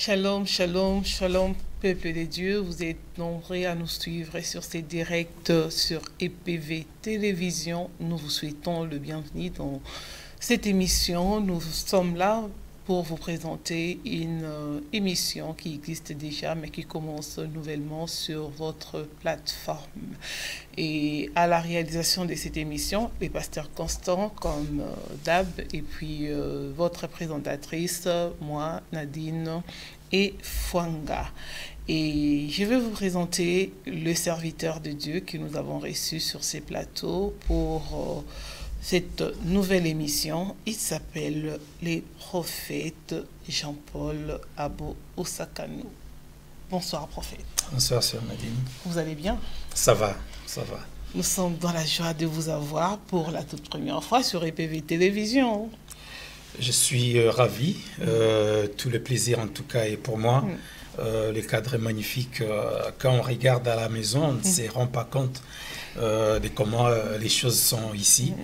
Shalom, shalom, shalom, peuple de Dieu. Vous êtes nombreux à nous suivre sur ces directs sur EPV Télévision. Nous vous souhaitons le bienvenu dans cette émission. Nous sommes là pour vous présenter une émission qui existe déjà, mais qui commence nouvellement sur votre plateforme. Et à la réalisation de cette émission, les pasteurs Constant comme Dab, et puis votre présentatrice, moi, Nadine et Fwanga. Et je vais vous présenter le serviteur de Dieu que nous avons reçu sur ces plateaux pour cette nouvelle émission. Il s'appelle les prophètes Jean-Paul Abo Osakano. Bonsoir prophète. Bonsoir sœur Nadine. Vous allez bien? Ça va. Nous sommes dans la joie de vous avoir pour la toute première fois sur EPV Télévision. Je suis ravi. Tout le plaisir en tout cas est pour moi. Le cadre est magnifique. Quand on regarde à la maison, on ne se rend pas compte de comment les choses sont ici.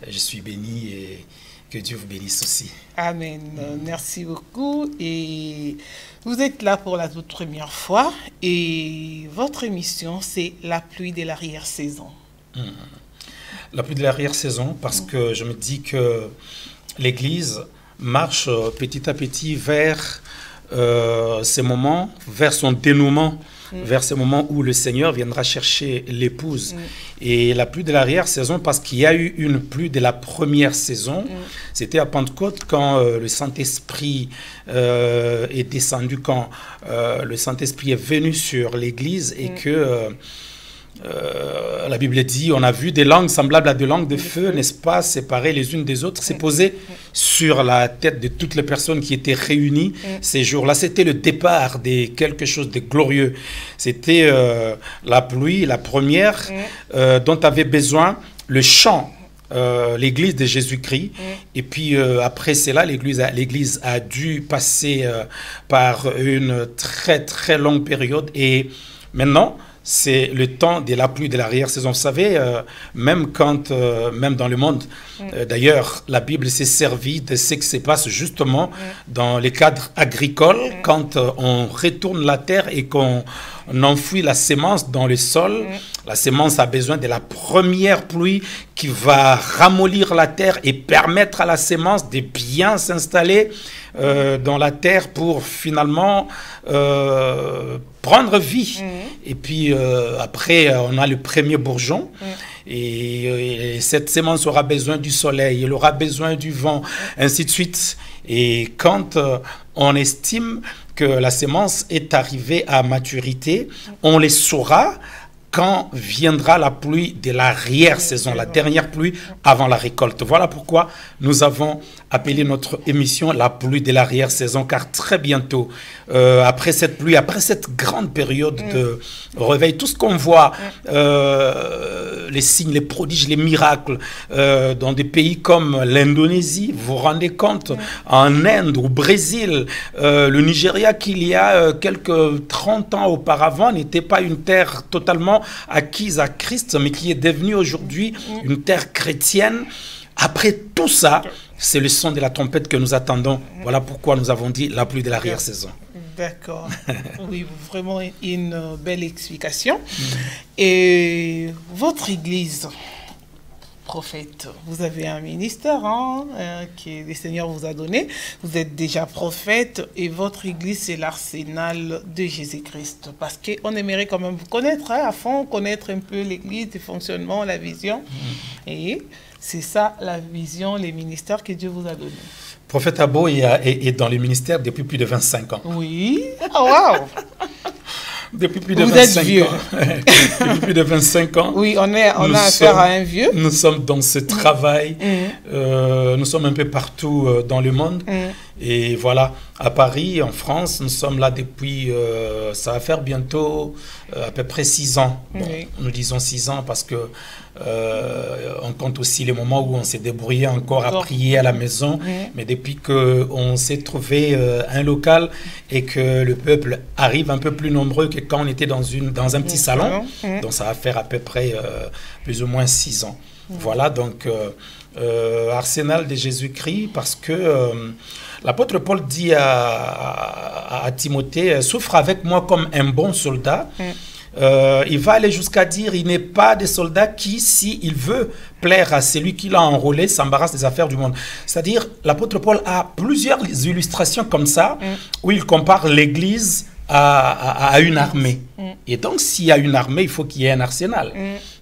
Je suis béni et que Dieu vous bénisse aussi. Amen. Merci beaucoup. Et vous êtes là pour la toute première fois. Et votre émission, c'est la pluie de l'arrière-saison. La pluie de l'arrière-saison, parce que je me dis que l'Église marche petit à petit vers ces moments, vers son dénouement, vers ce moment où le Seigneur viendra chercher l'épouse. Et la pluie de l'arrière-saison, parce qu'il y a eu une pluie de la première saison, c'était à Pentecôte quand le Saint-Esprit est descendu, quand le Saint-Esprit est venu sur l'Église et que la Bible dit, on a vu des langues semblables à des langues de feu, n'est-ce pas, séparées les unes des autres, s'est posé sur la tête de toutes les personnes qui étaient réunies ces jours-là. C'était le départ de quelque chose de glorieux. C'était la pluie, la première, dont avait besoin le chant, l'église de Jésus-Christ. Et puis après cela, l'église a dû passer par une très très longue période. Et maintenant, c'est le temps de la pluie de l'arrière-saison. Vous savez, même dans le monde, d'ailleurs, la Bible s'est servie de ce qui se passe justement dans les cadres agricoles, quand on retourne la terre et qu'on enfouit la sémence dans le sol. La sémence a besoin de la première pluie qui va ramollir la terre et permettre à la sémence de bien s'installer dans la terre pour finalement prendre vie. Et puis après, on a le premier bourgeon. Et cette sémence aura besoin du soleil, elle aura besoin du vent, ainsi de suite. Et quand on estime que la sémence est arrivée à maturité, on les saura quand viendra la pluie de l'arrière-saison, la dernière pluie avant la récolte. Voilà pourquoi nous avons appelé notre émission la pluie de l'arrière-saison, car très bientôt, après cette pluie, après cette grande période de réveil, tout ce qu'on voit, les signes, les prodiges, les miracles, dans des pays comme l'Indonésie, vous vous rendez compte, en Inde, au Brésil, le Nigeria, qu'il y a quelques 30 ans auparavant, n'était pas une terre totalement acquise à Christ, mais qui est devenue aujourd'hui une terre chrétienne. Après tout ça, c'est le son de la trompette que nous attendons. Voilà pourquoi nous avons dit la pluie de l'arrière-saison. D'accord. Oui, vraiment une belle explication. Et votre église, prophète, vous avez un ministère que le Seigneur vous a donné. Vous êtes déjà prophète et votre église, c'est l'arsenal de Jésus-Christ. Parce qu'on aimerait quand même vous connaître à fond, connaître un peu l'église, le fonctionnement, la vision. Et c'est ça la vision, les ministères que Dieu vous a donnés. Prophète Abo est dans le ministère depuis plus de 25 ans. Oui. Oh, wow. Depuis plus de Vous 25 êtes vieux. ans. Depuis plus de 25 ans. Oui, on a affaire à un vieux. Nous sommes dans ce travail. Nous sommes un peu partout dans le monde. Et voilà, à Paris, en France, nous sommes là depuis, ça va faire bientôt à peu près 6 ans. Bon, nous disons 6 ans parce que on compte aussi les moments où on s'est débrouillé encore à prier à la maison. Mais depuis qu'on s'est trouvé un local et que le peuple arrive un peu plus nombreux que quand on était dans un petit salon, donc ça va faire à peu près plus ou moins 6 ans. Voilà, donc, arsenal de Jésus-Christ, parce que l'apôtre Paul dit à Timothée, souffre avec moi comme un bon soldat. Il va aller jusqu'à dire, il n'est pas des soldats qui, s'il veut plaire à celui qui l'a enrôlé, s'embarrasse des affaires du monde. C'est-à-dire, l'apôtre Paul a plusieurs illustrations comme ça, où il compare l'Église à une armée. Et donc, s'il y a une armée, il faut qu'il y ait un arsenal.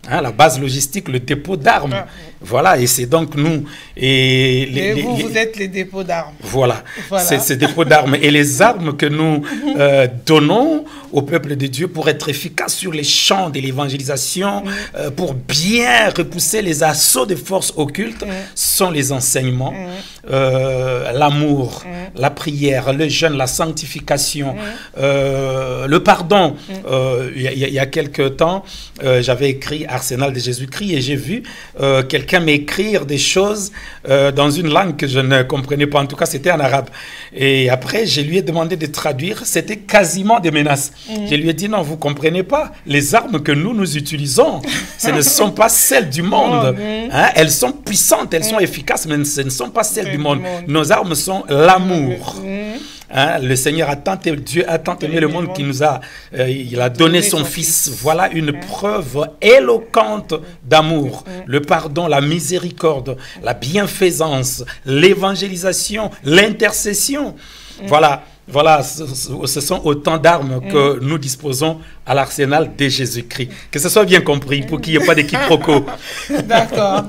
Hein, la base logistique, le dépôt d'armes. Voilà, et c'est donc nous. Et vous êtes les dépôts d'armes. Voilà, c'est ces dépôts d'armes. Et les armes que nous donnons au peuple de Dieu pour être efficaces sur les champs de l'évangélisation, pour bien repousser les assauts des forces occultes, sont les enseignements, l'amour, la prière, le jeûne, la sanctification, le pardon. Il y a quelque temps, j'avais écrit Arsenal de Jésus-Christ et j'ai vu quelqu'un m'écrire des choses dans une langue que je ne comprenais pas. En tout cas, c'était en arabe. Et après, je lui ai demandé de traduire. C'était quasiment des menaces. Je lui ai dit, non, vous ne comprenez pas. Les armes que nous utilisons, ce ne sont pas celles du monde. Hein? Elles sont puissantes, elles sont efficaces, mais ce ne sont pas celles du monde. Nos armes sont l'amour. Hein, le Seigneur Dieu a tant aimé le monde qu'il nous a, il a donné son Fils. Voilà une preuve éloquente d'amour. Le pardon, la miséricorde, la bienfaisance, l'évangélisation, l'intercession. Voilà, ce sont autant d'armes que nous disposons à l'arsenal de Jésus-Christ. Que ce soit bien compris pour qu'il n'y ait pas de quiproquo. D'accord.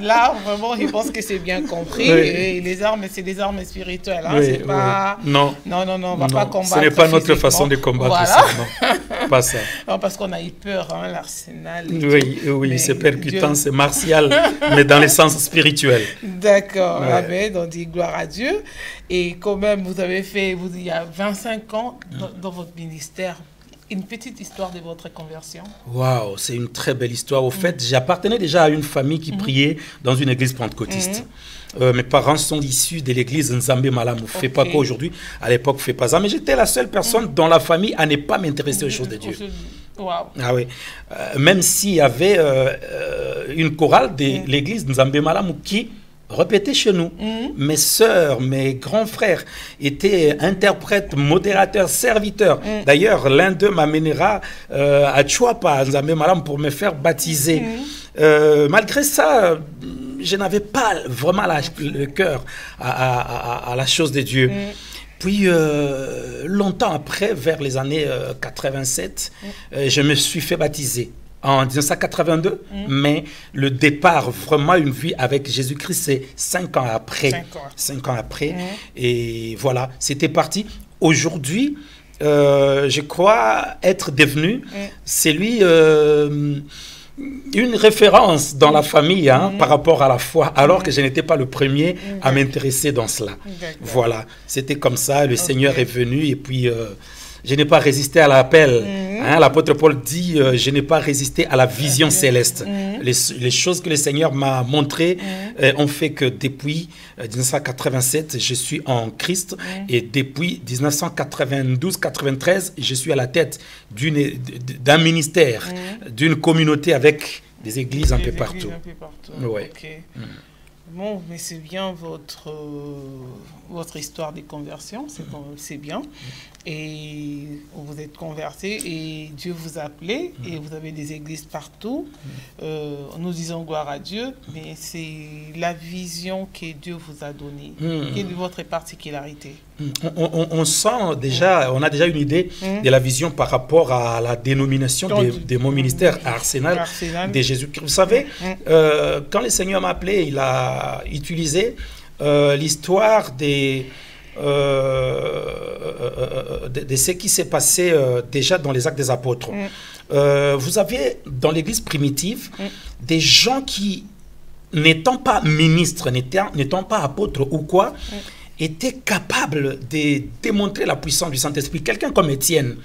Là, vraiment, je pense que c'est bien compris. Oui. Et les armes, c'est des armes spirituelles. Hein? Oui, pas... Non, on va pas combattre. Ce n'est pas notre façon de combattre ça. Non, pas ça. Non, parce qu'on a eu peur, hein, l'arsenal. Oui, c'est percutant, Dieu... c'est martial, mais dans le sens spirituel. D'accord. Amen. On dit gloire à Dieu. Et quand même, vous avez fait, il y a 25 ans dans votre ministère, une petite histoire de votre conversion. Waouh, c'est une très belle histoire. Au fait, j'appartenais déjà à une famille qui priait dans une église pentecôtiste. Mes parents sont issus de l'église Nzambe Malamu. Fait pas quoi aujourd'hui. À l'époque, fait pas ça. Mais j'étais la seule personne dans la famille à ne pas m'intéresser aux choses de Dieu. Wow. Ah oui. Même s'il y avait une chorale de l'église Nzambe Malamu qui répétez chez nous. Mes sœurs, mes grands frères étaient interprètes, modérateurs, serviteurs. D'ailleurs, l'un d'eux m'amènera à Chouapa, à Nzambe Malamu, pour me faire baptiser. Malgré ça, je n'avais pas vraiment le cœur à la chose de Dieu. Puis, longtemps après, vers les années 87, je me suis fait baptiser. En 1982, mais le départ, vraiment une vie avec Jésus-Christ, c'est 5 ans après. 5 ans après. Et voilà, c'était parti. Aujourd'hui, je crois être devenu, c'est lui, une référence dans la famille par rapport à la foi, alors que je n'étais pas le premier à m'intéresser dans cela. Voilà, c'était comme ça, le Seigneur est venu et puis... je n'ai pas résisté à l'appel. Hein, l'apôtre Paul dit, je n'ai pas résisté à la vision céleste. Les choses que le Seigneur m'a montrées ont fait que depuis 1987, je suis en Christ. Et depuis 1992-93, je suis à la tête d'un ministère, d'une communauté avec des églises un peu partout. Ouais. Okay. Bon, mais c'est bien votre histoire de conversion, c'est bien. Et vous êtes convertis et Dieu vous a appelé et vous avez des églises partout. Nous disons gloire à Dieu, mais c'est la vision que Dieu vous a donnée. Quelle est votre particularité? On sent déjà, on a déjà une idée de la vision par rapport à la dénomination de mon ministère, Arsenal de Jésus-Christ. Vous savez, quand le Seigneur m'a appelé, il a utilisé l'histoire de ce qui s'est passé déjà dans les Actes des Apôtres. Vous avez dans l'église primitive des gens qui, n'étant pas ministres, n'étant pas apôtres ou quoi, était capable de démontrer la puissance du Saint-Esprit. Quelqu'un comme Étienne,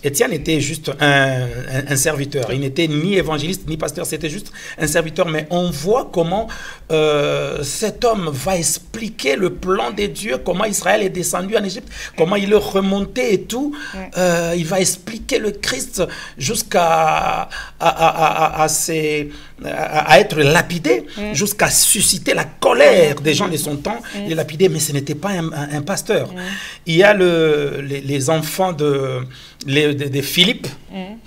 Étienne était juste un serviteur. Il n'était ni évangéliste ni pasteur, c'était juste un serviteur. Mais on voit comment cet homme va expliquer le plan de Dieu, comment Israël est descendu en Égypte, comment il est remonté et tout. Il va expliquer le Christ jusqu'à être lapidé, jusqu'à susciter la colère des gens de son temps. Il est lapidé, mais ce n'était pas un pasteur. Il y a les enfants de Philippe,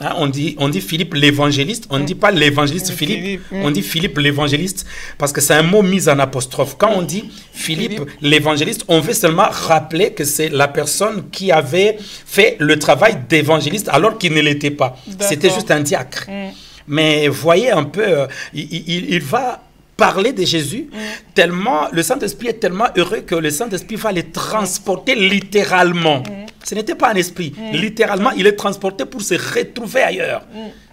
hein, on dit Philippe l'évangéliste, on ne dit pas l'évangéliste Philippe, on dit Philippe l'évangéliste, parce que c'est un mot mis en apostrophe. Quand on dit Philippe l'évangéliste, on veut seulement rappeler que c'est la personne qui avait fait le travail d'évangéliste alors qu'il ne l'était pas. C'était juste un diacre. Mais voyez un peu, il va parler de Jésus, tellement le Saint-Esprit est tellement heureux que le Saint-Esprit va les transporter littéralement. Ce n'était pas un esprit. Littéralement, il est transporté pour se retrouver ailleurs.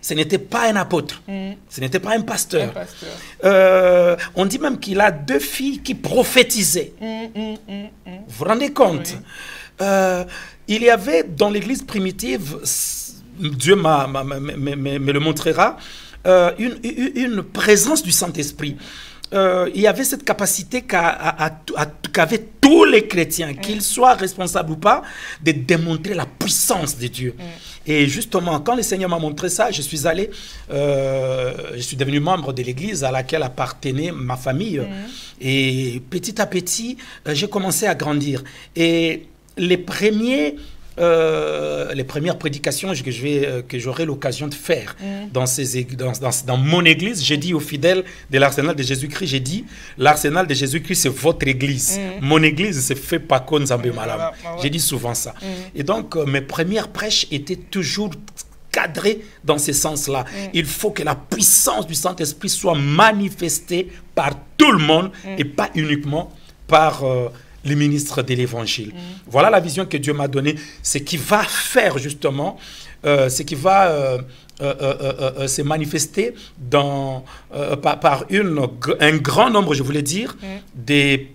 Ce n'était pas un apôtre. Ce n'était pas un pasteur. On dit même qu'il a 2 filles qui prophétisaient. Vous vous rendez compte? Il y avait dans l'église primitive, Dieu me le montrera, une présence du Saint-Esprit. Il y avait cette capacité qu'avaient tous les chrétiens, qu'ils soient responsables ou pas, de démontrer la puissance de Dieu. Et justement, quand le Seigneur m'a montré ça, je suis devenu membre de l'église à laquelle appartenait ma famille. Et petit à petit, j'ai commencé à grandir. Et les premières prédications que j'aurai l'occasion de faire dans mon église, j'ai dit aux fidèles de l'Arsenal de Jésus-Christ, j'ai dit, l'Arsenal de Jésus-Christ, c'est votre église. Mon église, c'est fait par Nzambe Malam. J'ai dit souvent ça. Et donc, mes premières prêches étaient toujours cadrées dans ce sens-là. Il faut que la puissance du Saint-Esprit soit manifestée par tout le monde et pas uniquement par les ministres de l'Évangile. Voilà la vision que Dieu m'a donnée. Ce qui va faire justement, ce qui va se manifester par un grand nombre, je voulais dire, des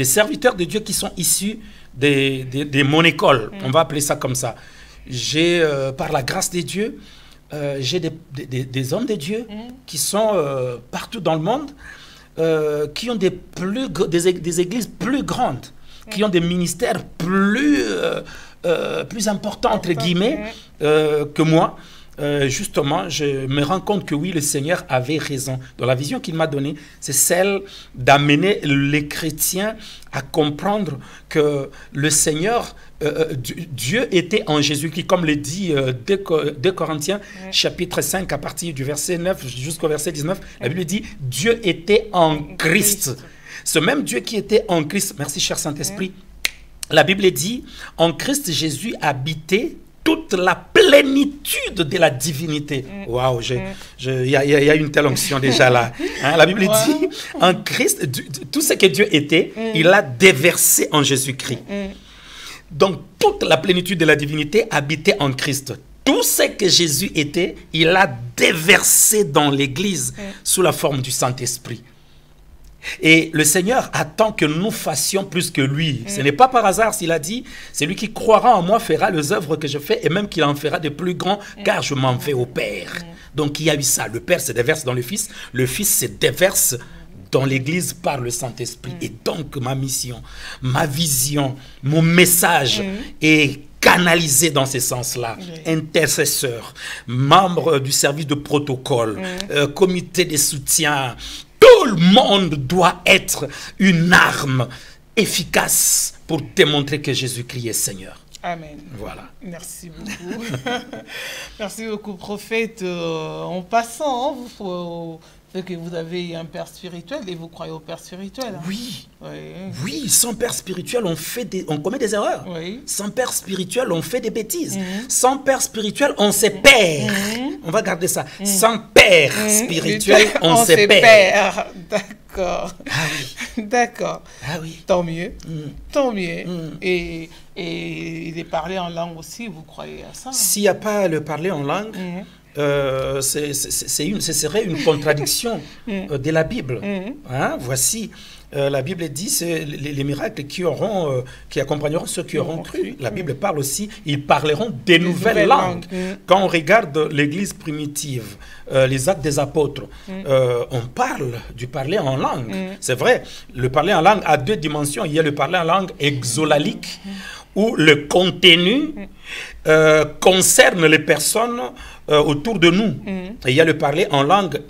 serviteurs de Dieu qui sont issus de mon école. On va appeler ça comme ça. J'ai, par la grâce de Dieu, j'ai des hommes de Dieu qui sont partout dans le monde, qui ont des églises plus grandes, qui ont des ministères plus importants, entre guillemets, que moi. Justement, je me rends compte que oui, le Seigneur avait raison. Dans la vision qu'il m'a donnée, c'est celle d'amener les chrétiens à comprendre que le Seigneur, Dieu était en Jésus-Christ, comme le dit 2 Corinthiens, chapitre 5, à partir du verset 9 jusqu'au verset 19. La Bible dit, Dieu était en Christ. Ce même Dieu qui était en Christ, merci cher Saint-Esprit, la Bible dit, en Christ Jésus habitait toute la plénitude de la divinité. Waouh, il y a une telle onction déjà là. Hein, la Bible dit, en Christ, tout ce que Dieu était, il a déversé en Jésus-Christ. Donc, toute la plénitude de la divinité habitait en Christ. Tout ce que Jésus était, il a déversé dans l'Église sous la forme du Saint-Esprit. Et le Seigneur attend que nous fassions plus que lui. Ce n'est pas par hasard s'il a dit, celui qui croira en moi fera les œuvres que je fais et même qu'il en fera de plus grands, car je m'en vais au Père. Donc il y a eu ça. Le Père se déverse dans le Fils se déverse dans l'Église par le Saint-Esprit. Et donc ma mission, ma vision, mon message est canalisé dans ce sens-là. Intercesseur, membre du service de protocole, comité de soutien. Tout le monde doit être une arme efficace pour démontrer que Jésus-Christ est Seigneur. Amen. Voilà. Merci beaucoup. Merci beaucoup, prophète. En passant, que vous avez un père spirituel et vous croyez au père spirituel. Hein? Oui. Oui, sans père spirituel, on commet des erreurs. Sans père spirituel, on fait des bêtises. Sans père spirituel, on se perd. On va garder ça. Sans père spirituel, on se perd. D'accord. Ah oui. D'accord. Ah oui. Tant mieux. Tant mieux. Et il est parlé en langue aussi, vous croyez à ça? S'il n'y a pas le parler en langue, ce serait une contradiction de la Bible. Hein? Voici, La Bible dit c'est les miracles qui accompagneront ceux qui auront cru. La Bible parle aussi, ils parleront des nouvelles langues. Quand on regarde l'Église primitive, les actes des apôtres, on parle du parler en langue. C'est vrai, le parler en langue a deux dimensions. Il y a le parler en langue exolalique, où le contenu concerne les personnes autour de nous. Et il y a le parler en langue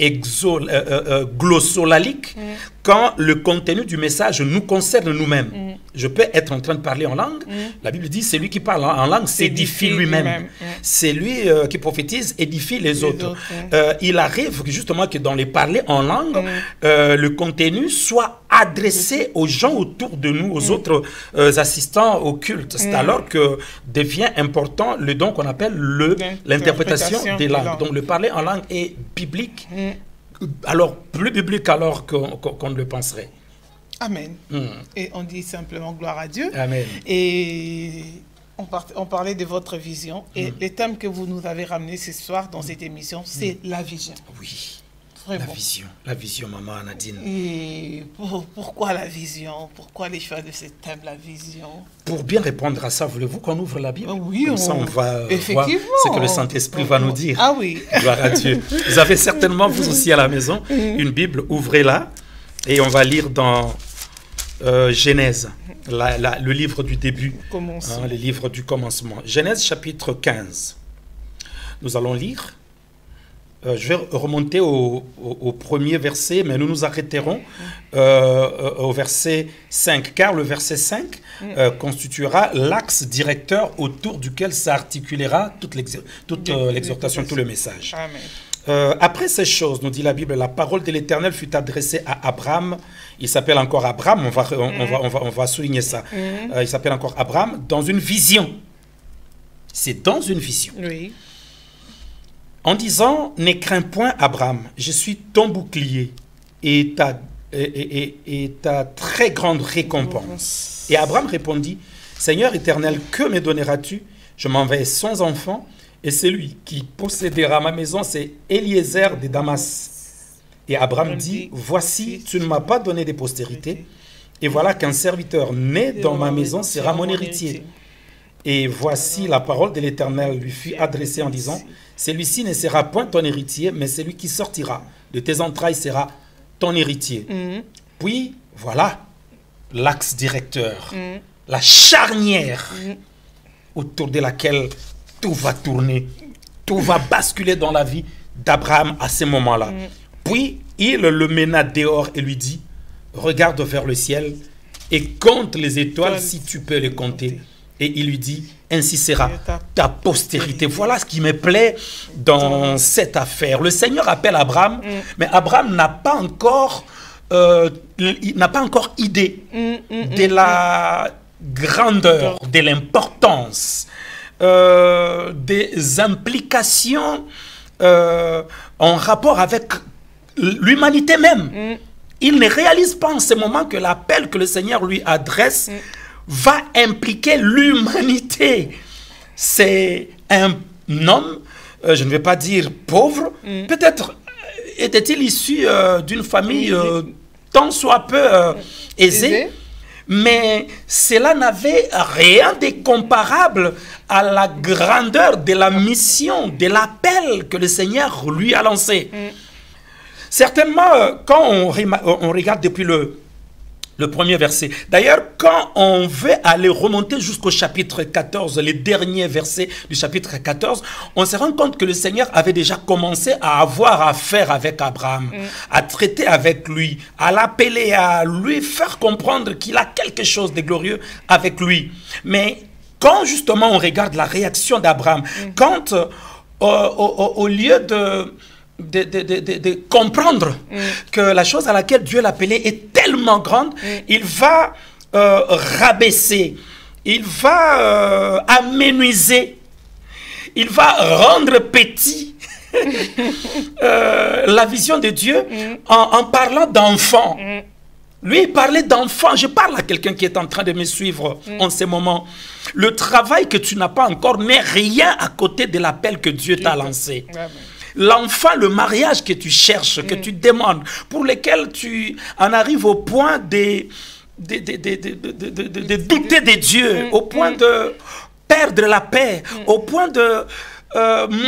glossolalique, quand le contenu du message nous concerne nous-mêmes. Je peux être en train de parler en langue. La Bible dit, c'est lui qui parle en langue s'édifie lui-même. C'est lui qui prophétise, édifie les autres. Il arrive justement que dans les parler en langue, le contenu soit adressé aux gens autour de nous, aux autres assistants au culte. C'est alors que devient important le don qu'on appelle l'interprétation des langues. Donc le parler en langue est biblique, alors plus biblique alors qu'on ne le penserait. Amen. Et on dit simplement gloire à Dieu. Amen. Et on parlait de votre vision. Et le thème que vous nous avez ramené ce soir dans cette émission, c'est la vision. Oui. Vraiment. La vision, maman Nadine. Et pourquoi la vision? Pourquoi les choix de ce thème, la vision? Pour bien répondre à ça, voulez-vous qu'on ouvre la Bible? Oui, comme ça on va voir ce que le Saint-Esprit va nous dire. Ah oui. Gloire à Dieu. Vous avez certainement, vous aussi à la maison, une Bible, ouvrez-la. Et on va lire dans Genèse, le livre du début, le livre du commencement. Genèse chapitre 15. Nous allons lire. Je vais remonter au premier verset, mais nous nous arrêterons au verset 5, car le verset 5 constituera l'axe directeur autour duquel s'articulera toute l'exhortation, tout le message. Amen. Après ces choses, nous dit la Bible, la parole de l'Éternel fut adressée à Abraham. Il s'appelle encore Abraham, on va souligner ça. Il s'appelle encore Abraham dans une vision. C'est dans une vision. Oui. En disant, ne crains point Abraham, je suis ton bouclier et ta très grande récompense. Et Abraham répondit, Seigneur éternel, que me donneras-tu? Je m'en vais sans enfant, et celui qui possédera ma maison, c'est Eliezer de Damas. Et Abraham dit, voici, tu ne m'as pas donné de postérité, et voilà qu'un serviteur né dans ma maison sera mon héritier. Et voici la parole de l'Éternel lui fut adressée en disant, celui-ci ne sera point ton héritier, mais celui qui sortira de tes entrailles sera ton héritier. Puis, voilà l'axe directeur, la charnière autour de laquelle tout va tourner, tout va basculer dans la vie d'Abraham à ce moment-là. Puis, il le mena dehors et lui dit, regarde vers le ciel et compte les étoiles si tu peux les compter. Et il lui dit, ainsi sera ta postérité. Voilà ce qui me plaît dans cette affaire. Le Seigneur appelle Abraham, mais Abraham n'a pas encore, idée de la grandeur, de l'importance, des implications en rapport avec l'humanité même. Il ne réalise pas en ce moment que l'appel que le Seigneur lui adresse va impliquer l'humanité. C'est un homme, je ne vais pas dire pauvre, peut-être était-il issu d'une famille tant soit peu aisée, mais cela n'avait rien de comparable à la grandeur de la mission, de l'appel que le Seigneur lui a lancé. Certainement, quand on regarde depuis le premier verset. D'ailleurs, quand on veut aller remonter jusqu'au chapitre 14, les derniers versets du chapitre 14, on se rend compte que le Seigneur avait déjà commencé à avoir affaire avec Abraham, à traiter avec lui, à l'appeler, à lui faire comprendre qu'il a quelque chose de glorieux avec lui. Mais quand justement on regarde la réaction d'Abraham, quand au lieu de comprendre que la chose à laquelle Dieu l'appelait est tellement grande, il va rabaisser, il va amenuiser, il va rendre petit la vision de Dieu en parlant d'enfant. Lui, il parlait d'enfant. Je parle à quelqu'un qui est en train de me suivre en ce moment. Le travail que tu n'as pas encore n'est rien à côté de l'appel que Dieu t'a lancé. l'enfant, le mariage que tu cherches, que tu demandes, pour lesquels tu en arrives au point de douter de Dieu, au point de perdre la paix, au point de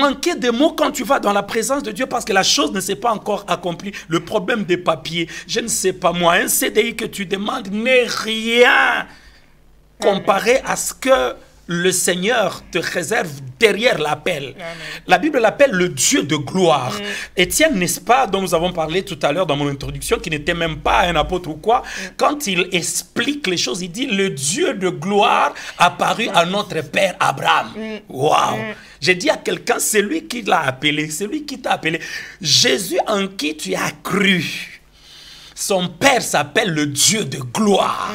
manquer de mots quand tu vas dans la présence de Dieu parce que la chose ne s'est pas encore accomplie. Le problème des papiers, je ne sais pas moi, un CDI que tu demandes n'est rien comparé à ce que le Seigneur te réserve derrière l'appel. La Bible l'appelle le Dieu de gloire. Étienne, n'est-ce pas, dont nous avons parlé tout à l'heure dans mon introduction, qui n'était même pas un apôtre ou quoi, quand il explique les choses, il dit le Dieu de gloire apparu à notre père Abraham. Waouh! J'ai dit à quelqu'un, c'est lui qui l'a appelé, c'est lui qui t'a appelé. Jésus en qui tu as cru, son père s'appelle le Dieu de gloire.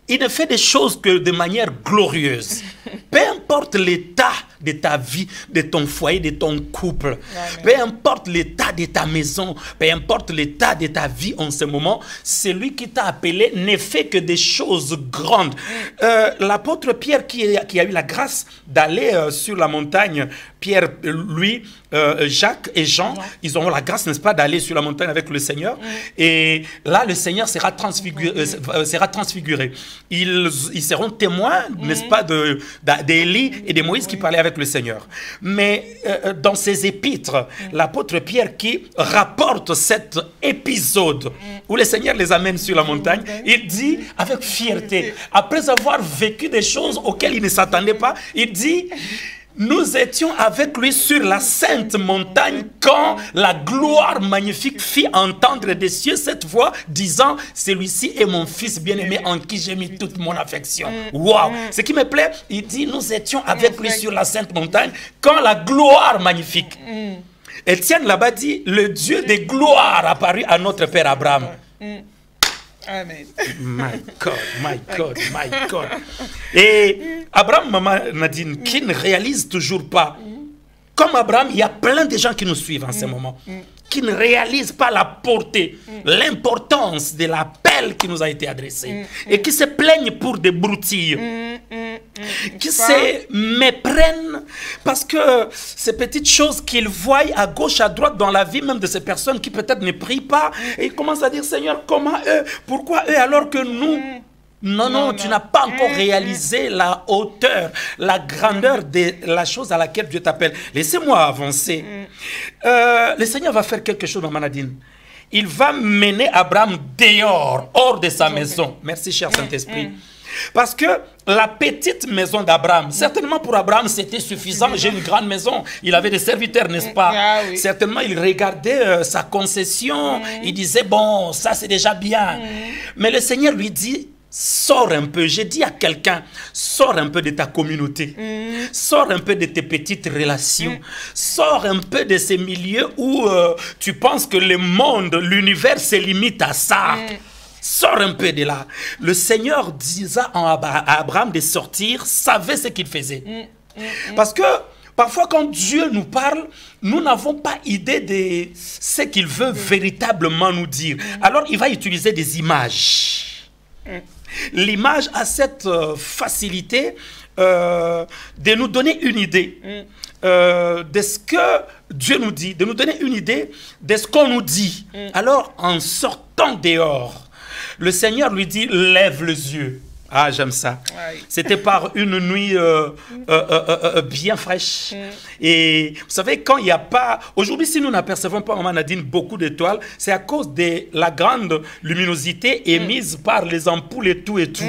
Il ne fait des choses que de manière glorieuse. Peu importe l'état de ta vie, de ton foyer, de ton couple, peu importe l'état de ta maison, peu importe l'état de ta vie en ce moment, celui qui t'a appelé ne fait que des choses grandes. L'apôtre Pierre qui a eu la grâce d'aller sur la montagne, Pierre, lui, Jacques et Jean, ils auront la grâce, n'est-ce pas, d'aller sur la montagne avec le Seigneur. Et là, le Seigneur sera transfiguré. Ils seront témoins, n'est-ce pas, d'Élie et de Moïse qui parlaient avec le Seigneur. Mais dans ses épîtres, l'apôtre Pierre qui rapporte cet épisode où le Seigneur les amène sur la montagne, il dit avec fierté, après avoir vécu des choses auxquelles il ne s'attendait pas, il dit... Nous étions avec lui sur la sainte montagne quand la gloire magnifique fit entendre des cieux cette voix disant « Celui-ci est mon fils bien-aimé en qui j'ai mis toute mon affection. » Waouh! Ce qui me plaît, il dit « Nous étions avec lui sur la sainte montagne quand la gloire magnifique. » Étienne là-bas dit « Le Dieu de gloire apparut à notre père Abraham. » Amen. My God, my God, my God. Et Abraham, maman Nadine, qui ne réalise toujours pas, comme Abraham, il y a plein de gens qui nous suivent en ce moment, qui ne réalisent pas la portée, l'importance de l'appel qui nous a été adressé, et qui se plaignent pour des broutilles, qui se méprennent parce que ces petites choses qu'ils voient à gauche, à droite dans la vie même de ces personnes qui peut-être ne prient pas, et ils commencent à dire, Seigneur, comment eux, pourquoi eux alors que nous... Non, tu n'as pas encore réalisé la hauteur, la grandeur de la chose à laquelle Dieu t'appelle. Laissez-moi avancer. Le Seigneur va faire quelque chose, Maman Nadine. Il va mener Abraham dehors, hors de sa maison. Merci, cher Saint-Esprit. Parce que la petite maison d'Abraham, certainement pour Abraham c'était suffisant. J'ai une grande maison, il avait des serviteurs, n'est-ce pas? Certainement il regardait sa concession, il disait bon, ça c'est déjà bien. Mais le Seigneur lui dit, sors un peu. J'ai dit à quelqu'un, sors un peu de ta communauté, sors un peu de tes petites relations, sors un peu de ces milieux où tu penses que le monde, l'univers se limite à ça. Sors un peu de là. Le Seigneur disait à Abraham de sortir, savait ce qu'il faisait. Parce que parfois quand Dieu nous parle, nous n'avons pas idée de ce qu'il veut véritablement nous dire. Alors il va utiliser des images. L'image a cette facilité de nous donner une idée de ce que Dieu nous dit, de nous donner une idée de ce qu'on nous dit. Alors en sortant dehors, le Seigneur lui dit, lève les yeux. Ah, j'aime ça. C'était par une nuit bien fraîche. Et vous savez, quand il n'y a pas... Aujourd'hui, si nous n'apercevons pas, Maman Nadine, beaucoup d'étoiles, c'est à cause de la grande luminosité émise par les ampoules et tout et tout.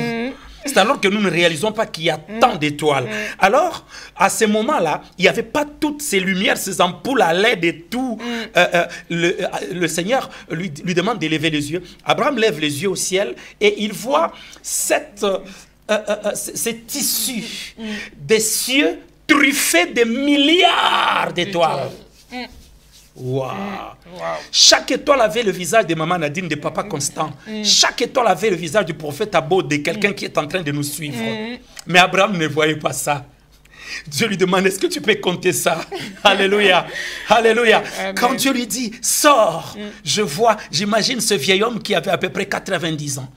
C'est alors que nous ne réalisons pas qu'il y a tant d'étoiles. Alors, à ce moment-là, il n'y avait pas toutes ces lumières, ces ampoules à LED et tout. Le Seigneur lui demande de lever les yeux. Abraham lève les yeux au ciel et il voit ces tissus des cieux truffés de milliards d'étoiles. Wow. Chaque étoile avait le visage de Maman Nadine, de Papa Constant. Chaque étoile avait le visage du prophète Abo, de quelqu'un qui est en train de nous suivre. Mais Abraham ne voyait pas ça. Dieu lui demande, est-ce que tu peux compter ça? Alléluia, alléluia. Quand Dieu lui dit, sors, je vois, j'imagine ce vieil homme qui avait à peu près 90 ans,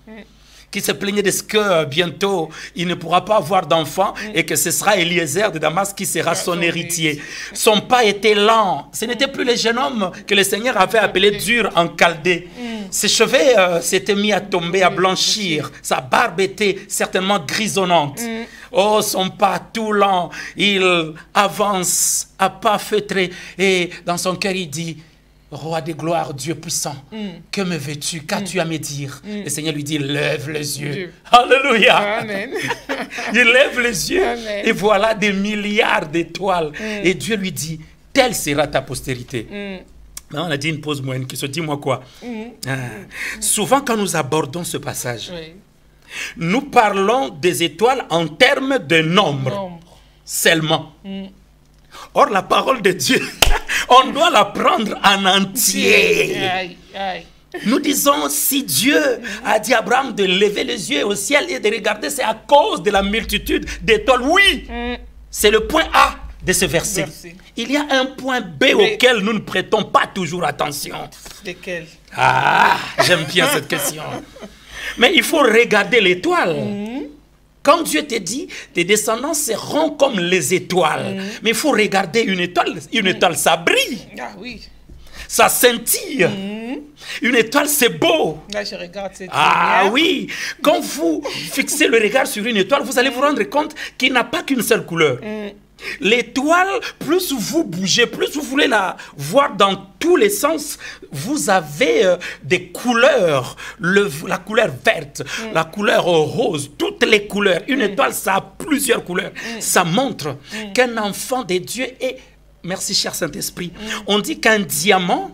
qui se plaignait de ce que bientôt il ne pourra pas avoir d'enfant et que ce sera Eliezer de Damas qui sera son héritier. Son pas était lent. Ce n'était plus le jeune homme que le Seigneur avait appelé dur en Chaldée. Ses cheveux s'étaient mis à tomber, à blanchir. Sa barbe était certainement grisonnante. Oh, son pas tout lent. Il avance à pas feutrés. Et dans son cœur, il dit: Roi de gloire, Dieu puissant, que me veux-tu? Qu'as-tu à me dire? Le Seigneur lui dit: lève les yeux. Dieu. Alléluia. Amen. Il lève les yeux. Amen. Et voilà des milliards d'étoiles. Et Dieu lui dit: telle sera ta postérité. Là, on a dit une pause moyenne qui se dit: moi quoi? Souvent, quand nous abordons ce passage, Oui. nous parlons des étoiles en termes de nombre seulement. Or, la parole de Dieu, on doit la prendre en entier. Aïe, aïe. Nous disons, si Dieu a dit à Abraham de lever les yeux au ciel et de regarder, c'est à cause de la multitude d'étoiles. Oui, c'est le point A de ce verset. Il y a un point B auquel nous ne prêtons pas toujours attention. Lesquels? Ah, j'aime bien cette question. Mais il faut regarder l'étoile. Quand Dieu te dit, tes descendants seront comme les étoiles. Mais il faut regarder une étoile. Une étoile, ça brille. Ah oui. Ça scintille. Une étoile, c'est beau. Là, je regarde cette Ah lumière. oui. Quand vous fixez le regard sur une étoile, vous allez vous rendre compte qu'il n'a pas qu'une seule couleur. L'étoile, plus vous bougez, plus vous voulez la voir dans tous les sens, vous avez des couleurs, la couleur verte, la couleur rose, toutes les couleurs. Une étoile, ça a plusieurs couleurs. Ça montre qu'un enfant de Dieu est... Merci, cher Saint-Esprit. On dit qu'un diamant,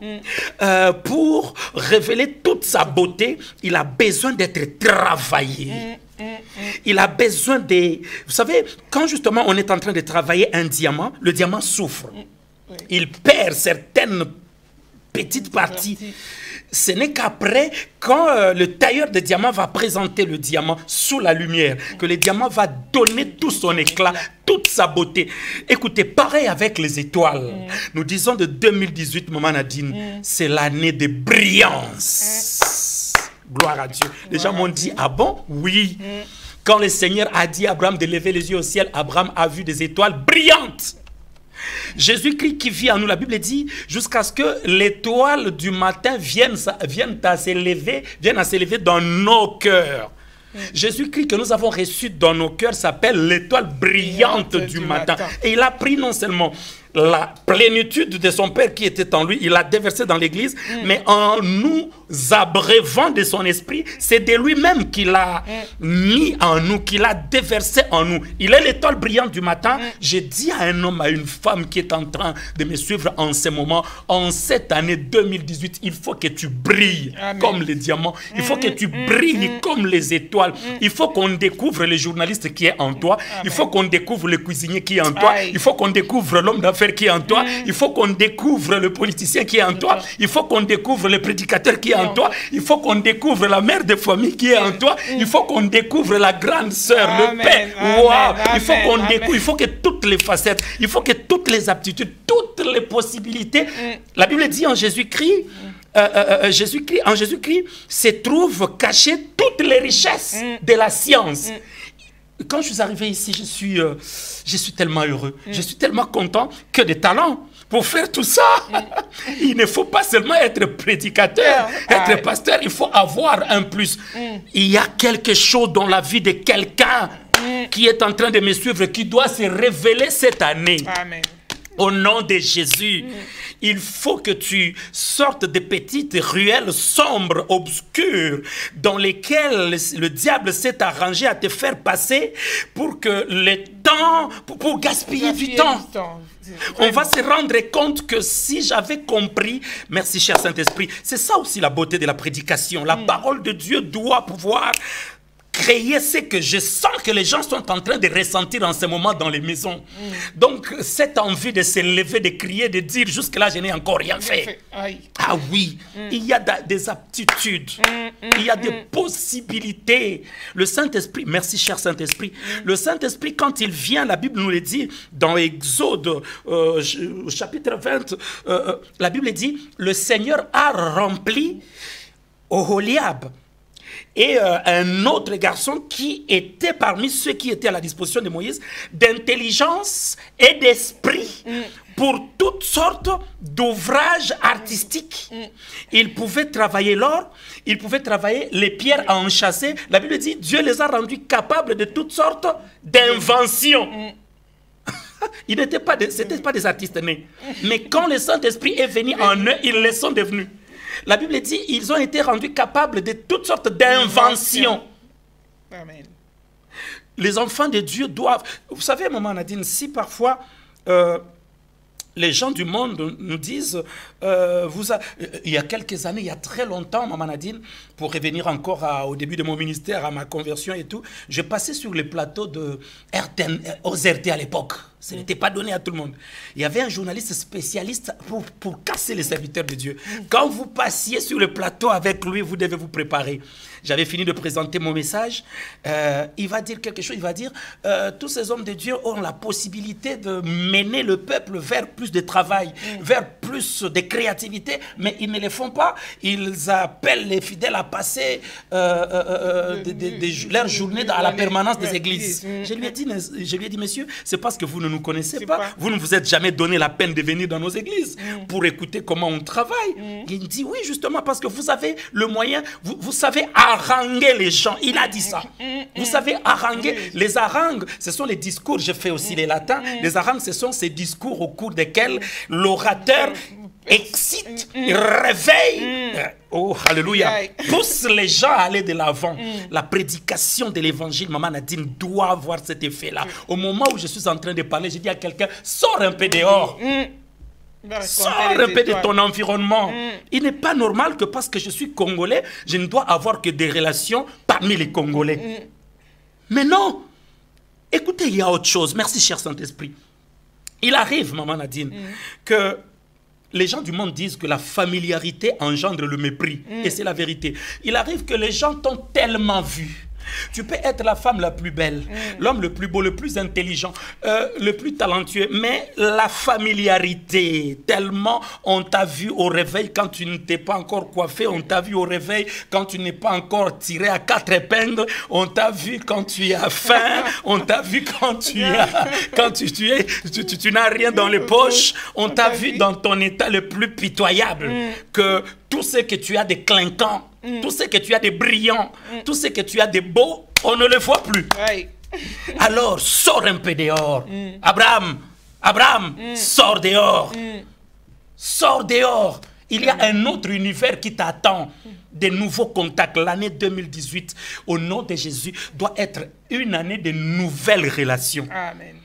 pour révéler toute sa beauté, il a besoin d'être travaillé. Il a besoin de... Vous savez, quand justement on est en train de travailler un diamant, le diamant souffre. Il perd certaines petites parties. Ce n'est qu'après, quand le tailleur de diamant va présenter le diamant sous la lumière, que le diamant va donner tout son éclat, toute sa beauté. Écoutez, pareil avec les étoiles. Nous disons de 2018, Maman Nadine, c'est l'année de brillance. Gloire à Dieu. Les gens m'ont dit: ah bon? Oui. Quand le Seigneur a dit à Abraham de lever les yeux au ciel, Abraham a vu des étoiles brillantes. Jésus-Christ qui vit en nous, la Bible dit, jusqu'à ce que l'étoile du matin vienne à s'élever dans nos cœurs. Jésus-Christ que nous avons reçu dans nos cœurs s'appelle l'étoile brillante du matin. Et il a pris non seulement la plénitude de son Père qui était en lui, il l'a déversé dans l'église, mais en nous abreuvant de son esprit, c'est de lui-même qu'il a mis en nous, qu'il a déversé en nous. Il est l'étoile brillante du matin. J'ai dit à un homme, à une femme qui est en train de me suivre en ce moment, en cette année 2018, il faut que tu brilles comme les diamants, il faut que tu brilles comme les étoiles, il faut qu'on découvre le journaliste qui est en toi, il faut qu'on découvre le cuisinier qui est en toi, il faut qu'on découvre l'homme d'affaires qui est en toi, il faut qu'on découvre le politicien qui est en toi, il faut qu'on découvre le prédicateur qui est en toi, il faut qu'on découvre la mère de famille qui est en toi, il faut qu'on découvre la grande sœur, le père, il faut qu'on découvre, il faut que toutes les facettes, il faut que toutes les aptitudes, toutes les possibilités, la Bible dit en Jésus-Christ, en Jésus-Christ se trouvent cachées toutes les richesses de la science. Quand je suis arrivé ici, je suis tellement heureux, je suis tellement content que des talents pour faire tout ça. Il ne faut pas seulement être prédicateur, être pasteur, il faut avoir un plus. Il y a quelque chose dans la vie de quelqu'un qui est en train de me suivre, qui doit se révéler cette année. Amen. Au nom de Jésus, il faut que tu sortes des petites ruelles sombres, obscures, dans lesquelles le diable s'est arrangé à te faire passer pour que le temps, pour gaspiller du temps. On va se rendre compte que si j'avais compris, merci cher Saint-Esprit, c'est ça aussi la beauté de la prédication. La parole de Dieu doit pouvoir créer ce que je sens que les gens sont en train de ressentir en ce moment dans les maisons. Donc, cette envie de se lever, de crier, de dire jusque-là, je n'ai encore rien fait. Ah oui, il y a des aptitudes, il y a des possibilités. Le Saint-Esprit, merci cher Saint-Esprit, le Saint-Esprit, quand il vient, la Bible nous le dit, dans Exode, chapitre 20, la Bible dit, le Seigneur a rempli Oholiab. et un autre garçon qui était parmi ceux qui étaient à la disposition de Moïse, d'intelligence et d'esprit pour toutes sortes d'ouvrages artistiques. Ils pouvaient travailler l'or, ils pouvaient travailler les pierres à enchâsser. La Bible dit, Dieu les a rendus capables de toutes sortes d'inventions. Ils n'étaient pas, c'était pas des artistes nés. Mais quand le Saint-Esprit est venu en eux, ils le sont devenus. La Bible dit, ils ont été rendus capables de toutes sortes d'inventions. Amen. Les enfants de Dieu doivent... Vous savez, maman Nadine, si parfois... les gens du monde nous disent, il y a quelques années, il y a très longtemps, maman Nadine, pour revenir encore au début de mon ministère, à ma conversion et tout, je passais sur les plateaux de aux RT à l'époque. Ce n'était pas donné à tout le monde. Il y avait un journaliste spécialiste pour casser les serviteurs de Dieu. Quand vous passiez sur le plateau avec lui, vous devez vous préparer. J'avais fini de présenter mon message. Il va dire quelque chose. Il va dire, tous ces hommes de Dieu ont la possibilité de mener le peuple vers plus de travail, vers plus de créativité, mais ils ne le font pas. Ils appellent les fidèles à passer leur journée à la permanence des églises. Je lui ai dit, messieurs, c'est parce que vous ne nous connaissez pas. Vous ne vous êtes jamais donné la peine de venir dans nos églises pour écouter comment on travaille. Il dit, oui, justement, parce que vous avez le moyen, vous savez haranguer les gens. Il a dit ça. Vous savez haranguer. Les harangues, ce sont les discours. Je fais aussi les latins. Les harangues, ce sont ces discours au cours desquels l'orateur excite, réveille, oh, alléluia, pousse les gens à aller de l'avant. La prédication de l'évangile, maman Nadine, doit avoir cet effet-là. Au moment où je suis en train de parler, je dis à quelqu'un, sors un peu dehors. Sors un peu de ton environnement. Il n'est pas normal que parce que je suis congolais, je ne dois avoir que des relations parmi les Congolais. Mais non. Écoutez, il y a autre chose. Merci, cher Saint-Esprit. Il arrive, maman Nadine, que les gens du monde disent que la familiarité engendre le mépris. Et c'est la vérité. Il arrive que les gens t'ont tellement vu. Tu peux être la femme la plus belle, l'homme le plus beau, le plus intelligent, le plus talentueux, mais la familiarité, tellement on t'a vu au réveil quand tu ne t'es pas encore coiffé, on t'a vu au réveil quand tu n'es pas encore tiré à 4 épingles, on t'a vu quand tu as faim, on t'a vu quand tu n'as rien dans les poches, on t'a vu dans ton état le plus pitoyable, que tout ce que tu as de clinquant, tout ce que tu as de brillant, tout ce que tu as de beau, on ne le voit plus. Alors, sors un peu dehors. Abraham, sors dehors. Sors dehors. Il y a un autre univers qui t'attend. Des nouveaux contacts. L'année 2018, au nom de Jésus, doit être une année de nouvelles relations. Amen.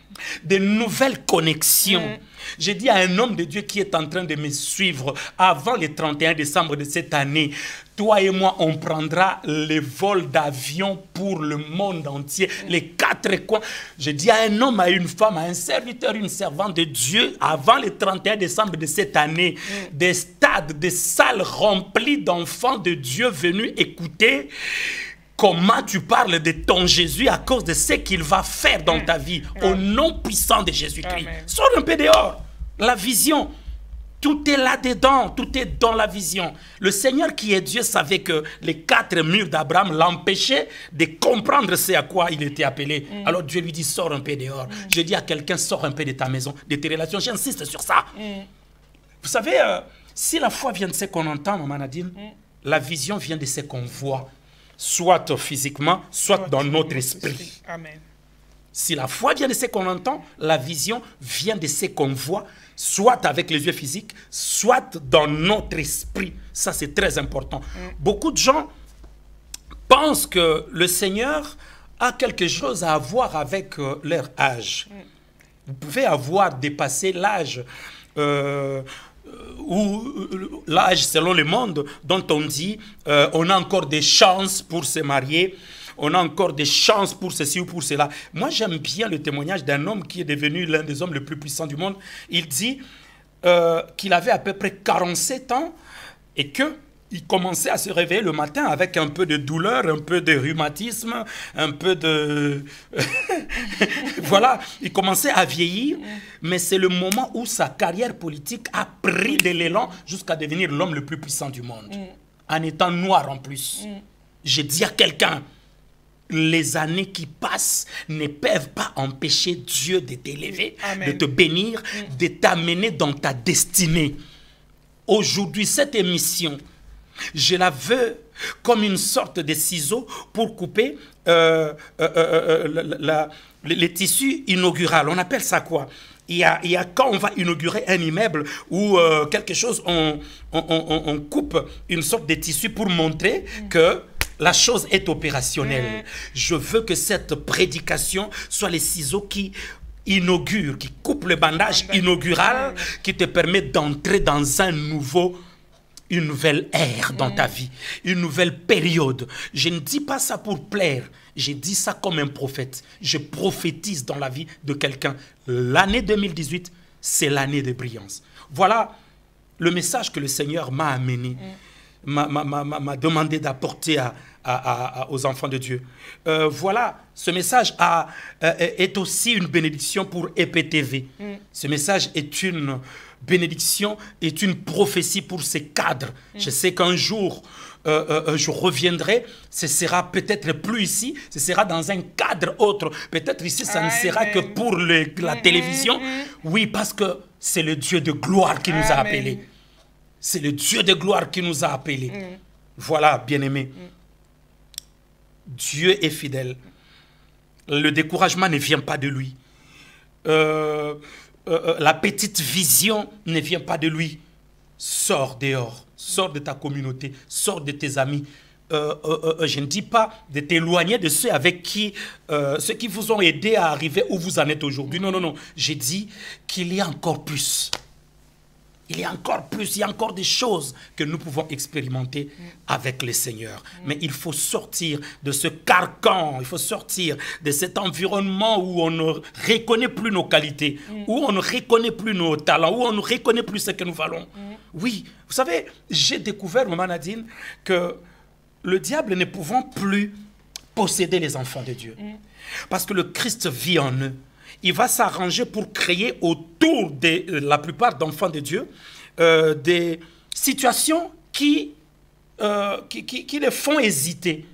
De nouvelles connexions. J'ai dit à un homme de Dieu qui est en train de me suivre avant le 31 décembre de cette année, toi et moi, on prendra les vols d'avion pour le monde entier, les 4 coins. J'ai dit à un homme, à une femme, à un serviteur, une servante de Dieu, avant le 31 décembre de cette année, des stades, des salles remplies d'enfants de Dieu venus écouter comment tu parles de ton Jésus à cause de ce qu'il va faire dans ta vie, au nom puissant de Jésus-Christ. Sors un peu dehors. La vision, tout est là-dedans, tout est dans la vision. Le Seigneur qui est Dieu savait que les 4 murs d'Abraham l'empêchaient de comprendre ce à quoi il était appelé. Alors Dieu lui dit, sors un peu dehors. Je dis à quelqu'un, sors un peu de ta maison, de tes relations. J'insiste sur ça. Vous savez, si la foi vient de ce qu'on entend, maman Nadine, la vision vient de ce qu'on voit. Soit physiquement, soit dans notre esprit. Amen. Si la foi vient de ce qu'on entend, la vision vient de ce qu'on voit, soit avec les yeux physiques, soit dans notre esprit. Ça, c'est très important. Beaucoup de gens pensent que le Seigneur a quelque chose à voir avec leur âge. Vous pouvez avoir dépassé l'âge ou l'âge selon le monde dont on dit on a encore des chances pour se marier, on a encore des chances pour ceci ou pour cela. Moi, j'aime bien le témoignage d'un homme qui est devenu l'un des hommes les plus puissants du monde. Il dit qu'il avait à peu près 47 ans et qu'il commençait à se réveiller le matin avec un peu de douleur, un peu de rhumatisme, un peu de... Voilà, il commençait à vieillir, mais c'est le moment où sa carrière politique a pris de l'élan jusqu'à devenir l'homme le plus puissant du monde, en étant noir en plus. Je dis à quelqu'un, les années qui passent ne peuvent pas empêcher Dieu de t'élever, de te bénir, de t'amener dans ta destinée. Aujourd'hui, cette émission, je la veux comme une sorte de ciseau pour couper les tissus inauguraux. On appelle ça quoi? Il y a quand on va inaugurer un immeuble ou quelque chose, on coupe une sorte de tissu pour montrer que la chose est opérationnelle. Je veux que cette prédication soit les ciseaux qui inaugurent, qui coupent le bandage inaugural, qui te permet d'entrer dans une nouvelle ère dans ta vie, une nouvelle période. Je ne dis pas ça pour plaire, je dis ça comme un prophète. Je prophétise dans la vie de quelqu'un. L'année 2018, c'est l'année de brillance. Voilà le message que le Seigneur m'a amené, m'a demandé d'apporter aux enfants de Dieu. Voilà, ce message est aussi une bénédiction pour EPTV. Ce message est une bénédiction, est une prophétie pour ces cadres. Je sais qu'un jour, je reviendrai, ce sera peut-être plus ici, ce sera dans un cadre autre. Peut-être ici, ça ne sera que pour la télévision. Oui, parce que c'est le Dieu de gloire qui nous a appelés. C'est le Dieu de gloire qui nous a appelés. Voilà, bien-aimés. Dieu est fidèle. Le découragement ne vient pas de lui. La petite vision ne vient pas de lui. Sors dehors, sors de ta communauté, sors de tes amis. Je ne dis pas de t'éloigner de ceux avec qui, ceux qui vous ont aidé à arriver où vous en êtes aujourd'hui. Non, non, non. J'ai dit qu'il y a encore plus. Il y a encore plus, il y a encore des choses que nous pouvons expérimenter avec le Seigneur. Mais il faut sortir de ce carcan, il faut sortir de cet environnement où on ne reconnaît plus nos qualités, où on ne reconnaît plus nos talents, où on ne reconnaît plus ce que nous valons. Oui, vous savez, j'ai découvert, Maman Nadine, que le diable ne pouvant plus posséder les enfants de Dieu. Parce que le Christ vit en eux. Il va s'arranger pour créer autour de la plupart d'enfants de Dieu des situations qui les font hésiter.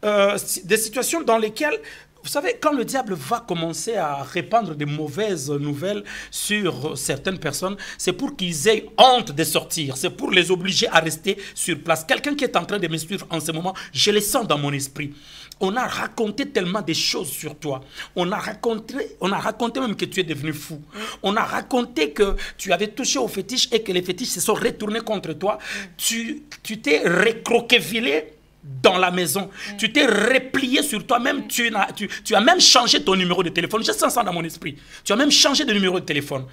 Des situations dans lesquelles, vous savez, quand le diable va commencer à répandre des mauvaises nouvelles sur certaines personnes, c'est pour qu'ils aient honte de sortir. C'est pour les obliger à rester sur place. Quelqu'un qui est en train de me suivre en ce moment, je le sens dans mon esprit. On a raconté tellement de choses sur toi. On a raconté même que tu es devenu fou. On a raconté que tu avais touché aux fétiches et que les fétiches se sont retournés contre toi. Tu t'es recroquevillé dans la maison. Tu t'es replié sur toi-même. Tu as même changé ton numéro de téléphone. Je sens ça dans mon esprit. Tu as même changé de numéro de téléphone.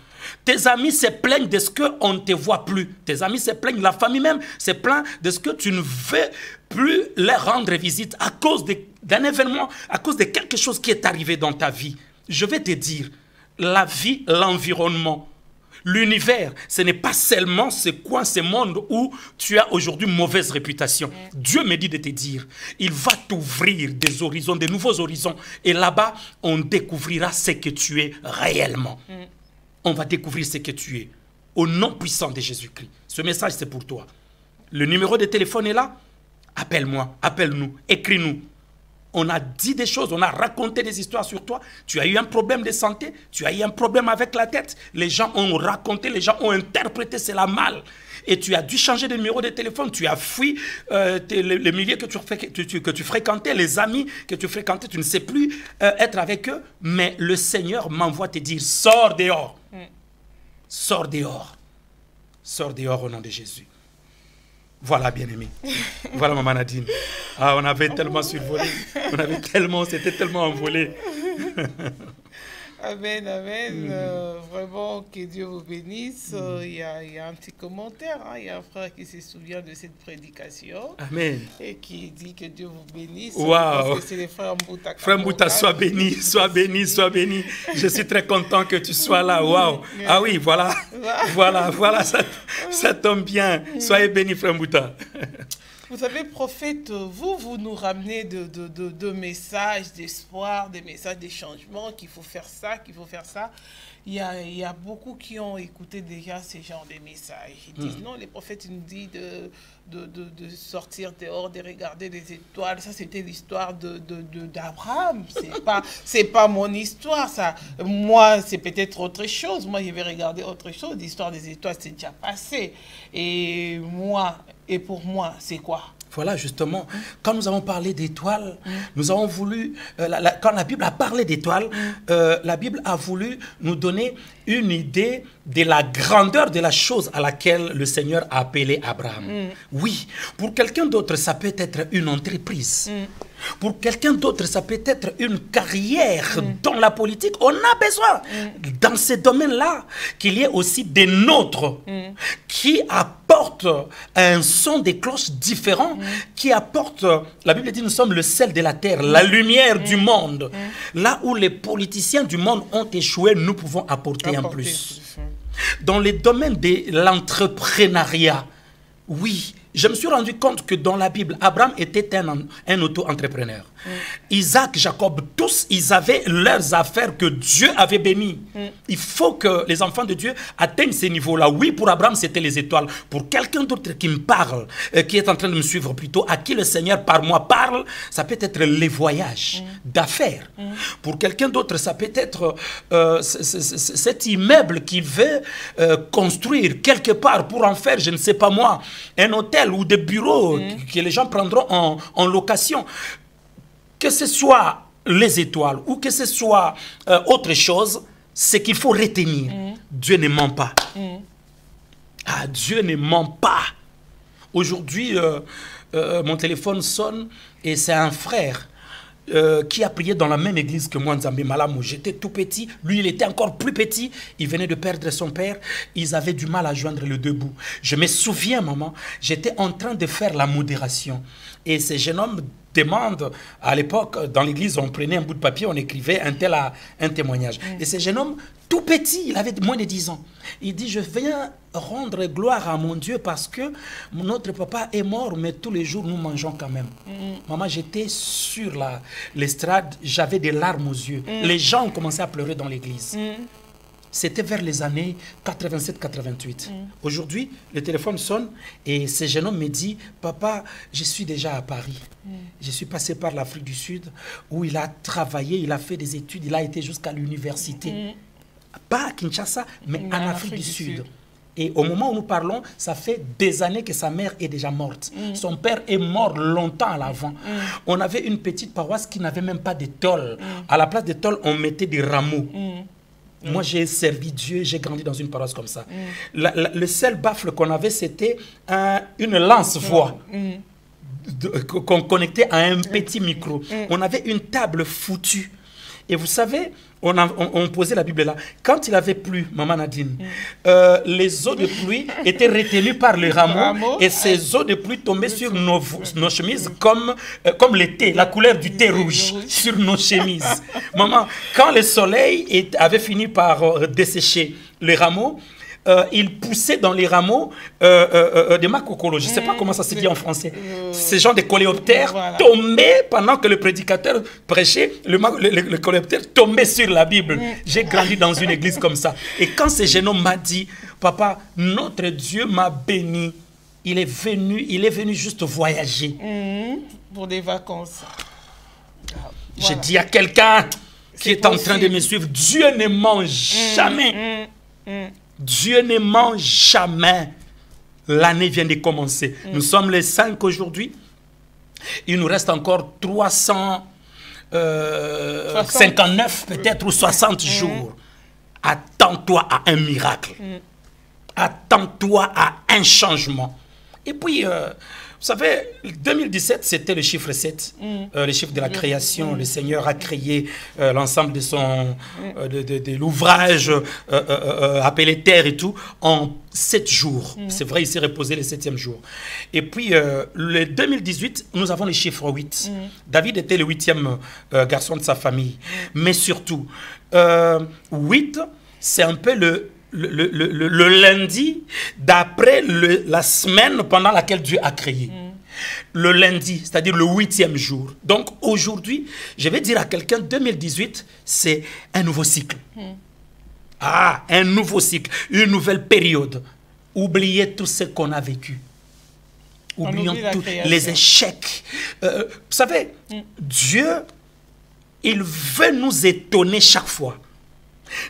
Tes amis se plaignent de ce qu'on ne te voit plus. Tes amis se plaignent, la famille même se plaint de ce que tu ne veux plus leur rendre visite à cause d'un événement, à cause de quelque chose qui est arrivé dans ta vie. Je vais te dire, la vie, l'environnement, l'univers, ce n'est pas seulement ce coin, ce monde où tu as aujourd'hui mauvaise réputation. Dieu me dit de te dire, il va t'ouvrir des horizons, des nouveaux horizons. Et là-bas, on découvrira ce que tu es réellement. On va découvrir ce que tu es. Au nom puissant de Jésus-Christ. Ce message, c'est pour toi. Le numéro de téléphone est là. Appelle-moi, appelle-nous, écris-nous. On a dit des choses, on a raconté des histoires sur toi. Tu as eu un problème de santé, tu as eu un problème avec la tête. Les gens ont raconté, les gens ont interprété, c'est la mal. Et tu as dû changer de numéro de téléphone. Tu as fui les milieux que tu fréquentais, les amis que tu fréquentais. Tu ne sais plus être avec eux. Mais le Seigneur m'envoie te dire, sors dehors. Sors dehors. Sors dehors au nom de Jésus. Voilà, bien-aimé. Voilà, Maman Nadine. Ah, on avait tellement survolé. C'était tellement envolé. Amen, amen. Vraiment, que Dieu vous bénisse. Il y a un petit commentaire. Il y a un frère qui se souvient de cette prédication. Amen. Et qui dit que Dieu vous bénisse. Wow. Parce que c'est les frères Mbouta. Frère Mbouta, sois béni, sois béni, sois béni. Je suis très content que tu sois là. Waouh. Ah oui, voilà. Voilà, ça tombe bien. Soyez béni, Frère Mbouta. Vous savez, prophète, vous nous ramenez de messages d'espoir, des messages de changement, qu'il faut faire ça, qu'il faut faire ça. Il y a beaucoup qui ont écouté déjà ces genres de messages. Ils disent, non, les prophètes nous disent de sortir dehors, de regarder les étoiles. Ça, c'était l'histoire d'Abraham. C'est pas mon histoire, ça. Moi, c'est peut-être autre chose. Moi, je vais regarder autre chose. L'histoire des étoiles, c'est déjà passé. Et pour moi, c'est quoi? Voilà, justement, quand nous avons parlé d'étoiles, nous avons voulu, quand la Bible a parlé d'étoiles, la Bible a voulu nous donner une idée de la grandeur de la chose à laquelle le Seigneur a appelé Abraham. Oui, pour quelqu'un d'autre, ça peut être une entreprise. Pour quelqu'un d'autre, ça peut être une carrière dans la politique. On a besoin, dans ces domaines-là, qu'il y ait aussi des nôtres qui apportent un son des cloches différent, qui apportent, la Bible dit, nous sommes le sel de la terre, la lumière du monde. Là où les politiciens du monde ont échoué, nous pouvons apporter un plus. Dans les domaines de l'entrepreneuriat, oui, je me suis rendu compte que dans la Bible, Abraham était un auto-entrepreneur. Isaac, Jacob, tous, ils avaient leurs affaires que Dieu avait bénies. Il faut que les enfants de Dieu atteignent ces niveaux-là. Oui, pour Abraham, c'était les étoiles. Pour quelqu'un d'autre qui me parle, qui est en train de me suivre plutôt, à qui le Seigneur par moi parle, ça peut être les voyages d'affaires. Pour quelqu'un d'autre, ça peut être cet immeuble qu'il veut construire quelque part pour en faire, je ne sais pas moi, un hôtel ou des bureaux que les gens prendront en location. Que ce soit les étoiles ou que ce soit autre chose, ce qu'il faut retenir, Dieu ne ment pas. Ah, Dieu ne ment pas. Aujourd'hui, mon téléphone sonne et c'est un frère qui a prié dans la même église que moi, Nzambe Malamu. J'étais tout petit, lui il était encore plus petit, il venait de perdre son père, ils avaient du mal à joindre le debout. Je me souviens, maman, j'étais en train de faire la modération et ce jeune homme demande, à l'époque, dans l'église, on prenait un bout de papier, on écrivait un tel à un témoignage. Et ce jeune homme, tout petit, il avait moins de 10 ans. Il dit, je viens rendre gloire à mon Dieu parce que notre papa est mort, mais tous les jours, nous mangeons quand même. Maman, j'étais sur l'estrade, j'avais des larmes aux yeux. Les gens ont commencé à pleurer dans l'église. C'était vers les années 87-88. Aujourd'hui, le téléphone sonne et ce jeune homme me dit, papa, je suis déjà à Paris. Je suis passé par l'Afrique du Sud où il a travaillé, il a fait des études, il a été jusqu'à l'université. Pas à Kinshasa, mais en Afrique du Sud. Et au moment où nous parlons, ça fait des années que sa mère est déjà morte. Son père est mort longtemps à l'avant. On avait une petite paroisse qui n'avait même pas de tôle. À la place des tôles, on mettait des rameaux. Moi, j'ai servi Dieu, j'ai grandi dans une paroisse comme ça. Le seul baffle qu'on avait, c'était une lance-voix qu'on connectait à un petit micro. On avait une table foutue. Et vous savez, on posait la Bible là. Quand il avait plu, Maman Nadine, les eaux de pluie étaient retenues par les rameaux et ces eaux de pluie tombaient sur nos chemises comme le thé, la couleur du thé rouge sur nos chemises. Maman, quand le soleil avait fini par dessécher les rameaux, il poussait dans les rameaux des macocolos. Je ne sais pas comment ça se dit en français. Ces gens de coléoptères tombaient pendant que le prédicateur prêchait. Le coléoptère tombait sur la Bible. J'ai grandi dans une église comme ça. Et quand ce jeune homme m'a dit, papa, notre Dieu m'a béni. Il est venu juste voyager. Pour des vacances. J'ai dit à quelqu'un qui est en train de me suivre, Dieu ne ment jamais. Dieu ne ment jamais. L'année vient de commencer. Nous sommes les 5 aujourd'hui. Il nous reste encore 359 peut-être ou 60 jours. Attends-toi à un miracle. Attends-toi à un changement. Et puis, vous savez, 2017, c'était le chiffre 7, le chiffre de la création. Le Seigneur a créé l'ensemble de l'ouvrage appelé terre et tout en 7 jours. C'est vrai, il s'est reposé le 7e jour. Et puis, le 2018, nous avons le chiffre 8. David était le 8e garçon de sa famille. Mais surtout, 8, c'est un peu le lundi d'après la semaine pendant laquelle Dieu a créé. le lundi, c'est-à-dire le 8e jour. Donc aujourd'hui, je vais dire à quelqu'un, 2018, c'est un nouveau cycle. Ah, un nouveau cycle, une nouvelle période. Oubliez tout ce qu'on a vécu. Oublions tous les échecs. Vous savez, Dieu, il veut nous étonner chaque fois.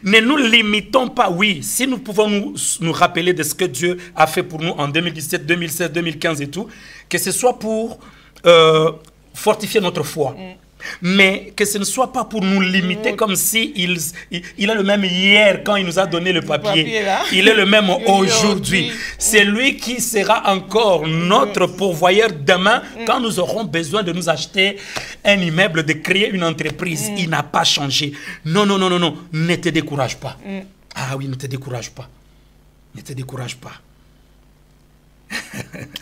Ne nous limitons pas, oui, si nous pouvons nous rappeler de ce que Dieu a fait pour nous en 2017, 2016, 2015 et tout, que ce soit pour fortifier notre foi. Mais que ce ne soit pas pour nous limiter comme si il est le même hier quand il nous a donné le papier. Il est le même aujourd'hui. C'est lui qui sera encore notre pourvoyeur demain quand nous aurons besoin de nous acheter un immeuble, de créer une entreprise. Il n'a pas changé. Non, non, non, non, non. Ne te décourage pas. Ah oui, ne te décourage pas. Ne te décourage pas.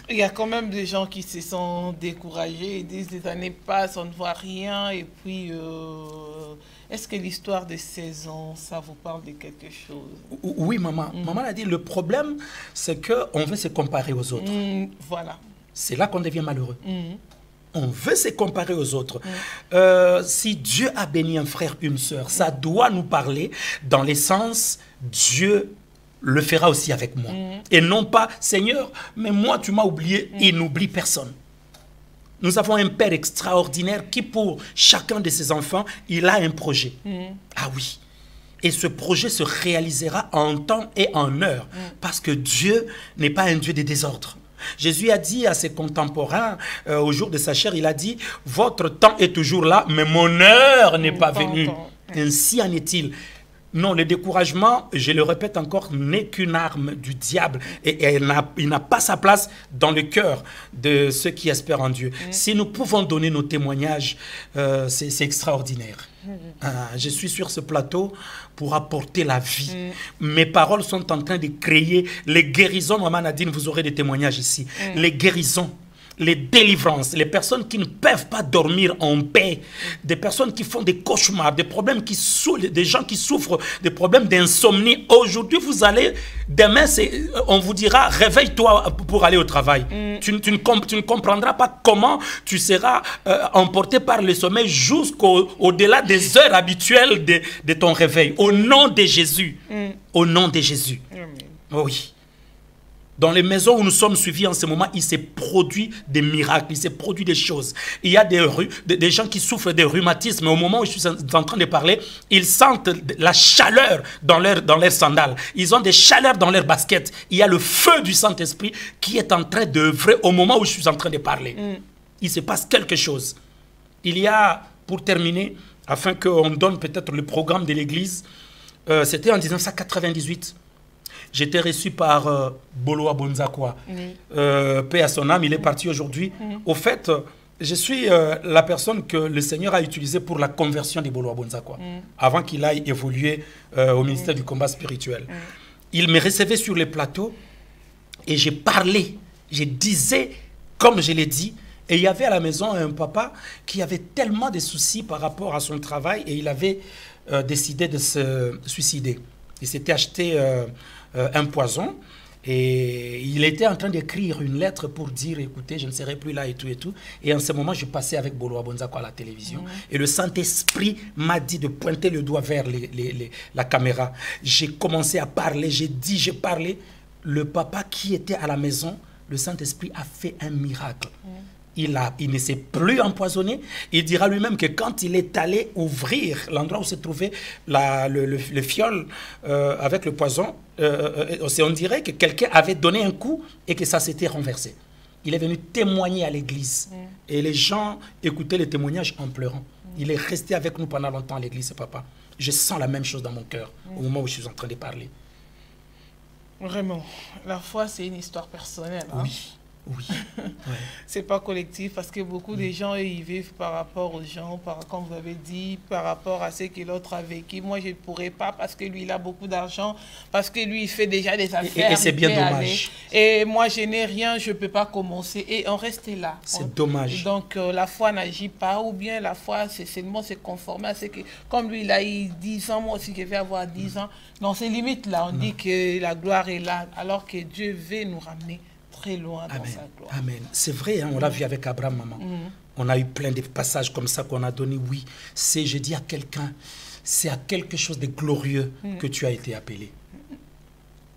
Il y a quand même des gens qui se sont découragés, ils disent les années passent, on ne voit rien, et puis est-ce que l'histoire des saisons, ça vous parle de quelque chose? Oui, maman. Maman a dit, le problème, c'est qu'on veut se comparer aux autres. Voilà. C'est là qu'on devient malheureux. On veut se comparer aux autres. Si Dieu a béni un frère, une sœur, ça doit nous parler dans le sens Dieu le fera aussi avec moi. Et non pas, Seigneur, mais moi tu m'as oublié. Il n'oublie personne. Nous avons un Père extraordinaire qui pour chacun de ses enfants, il a un projet. Ah oui. Et ce projet se réalisera en temps et en heure. Parce que Dieu n'est pas un Dieu de désordre. Jésus a dit à ses contemporains, au jour de sa chair, il a dit, votre temps est toujours là, mais mon heure n'est pas venue. Ainsi en est-il. Non, le découragement, je le répète encore, n'est qu'une arme du diable. Et il n'a pas sa place dans le cœur de ceux qui espèrent en Dieu. Si nous pouvons donner nos témoignages, c'est extraordinaire. Je suis sur ce plateau pour apporter la vie. Mes paroles sont en train de créer les guérisons. Maman Nadine, vous aurez des témoignages ici. Les guérisons. Les délivrances, les personnes qui ne peuvent pas dormir en paix, des personnes qui font des cauchemars, des problèmes des gens qui souffrent des problèmes d'insomnie. Aujourd'hui, vous allez, demain, on vous dira, réveille-toi pour aller au travail. Tu ne comprendras pas comment tu seras emporté par le sommeil jusqu'au-delà des heures habituelles de ton réveil. Au nom de Jésus. Au nom de Jésus. Oh oui. Dans les maisons où nous sommes suivis en ce moment, il s'est produit des miracles, il s'est produit des choses. Il y a des gens qui souffrent de rhumatisme. Au moment où je suis en train de parler, ils sentent la chaleur dans leurs sandales. Ils ont des chaleurs dans leurs baskets. Il y a le feu du Saint-Esprit qui est en train d'œuvrer au moment où je suis en train de parler. Il se passe quelque chose. Il y a, pour terminer, afin qu'on donne peut-être le programme de l'Église, c'était en 1998. J'étais reçu par Boloa Bonzakwa, paix à son âme, il est parti aujourd'hui. Au fait, je suis la personne que le Seigneur a utilisée pour la conversion de Boloa Bonzakwa, avant qu'il aille évoluer au ministère du combat spirituel. Il me recevait sur les plateaux et j'ai parlé, je disais comme je l'ai dit. Et il y avait à la maison un papa qui avait tellement de soucis par rapport à son travail et il avait décidé de se suicider. Il s'était acheté un poison et il était en train d'écrire une lettre pour dire écoutez, je ne serai plus là et tout et tout. Et en ce moment, je passais avec Boloa Bonzakwa à la télévision et le Saint-Esprit m'a dit de pointer le doigt vers la caméra. J'ai commencé à parler, j'ai parlé. Le papa qui était à la maison, le Saint-Esprit a fait un miracle. Il ne s'est plus empoisonné. Il dira lui-même que quand il est allé ouvrir l'endroit où se trouvait le fiole avec le poison, on dirait que quelqu'un avait donné un coup et que ça s'était renversé. Il est venu témoigner à l'église. Et les gens écoutaient les témoignages en pleurant. Il est resté avec nous pendant longtemps à l'église, ce papa. Je sens la même chose dans mon cœur au moment où je suis en train de parler. Vraiment, la foi, c'est une histoire personnelle. Hein? Oui. Oui. Ouais. C'est pas collectif parce que beaucoup de gens ils vivent par rapport aux gens, comme vous avez dit, par rapport à ce que l'autre a vécu. Moi, je ne pourrais pas parce que lui, il a beaucoup d'argent, parce que lui, il fait déjà des affaires. Et c'est bien dommage. Et moi, je n'ai rien, je ne peux pas commencer. Et on reste là. C'est dommage. Donc, la foi n'agit pas, ou bien la foi, c'est seulement se conformer à ce que... Comme lui, il a eu 10 ans, moi aussi, je vais avoir 10 ans. Dans ces limites-là, on dit que la gloire est là, alors que Dieu veut nous ramener très loin dans Amen. sa gloire. Amen. C'est vrai, hein, on l'a vu avec Abraham, maman. On a eu plein de passages comme ça qu'on a donné. Oui, c'est, je dis à quelqu'un, c'est à quelque chose de glorieux que tu as été appelé.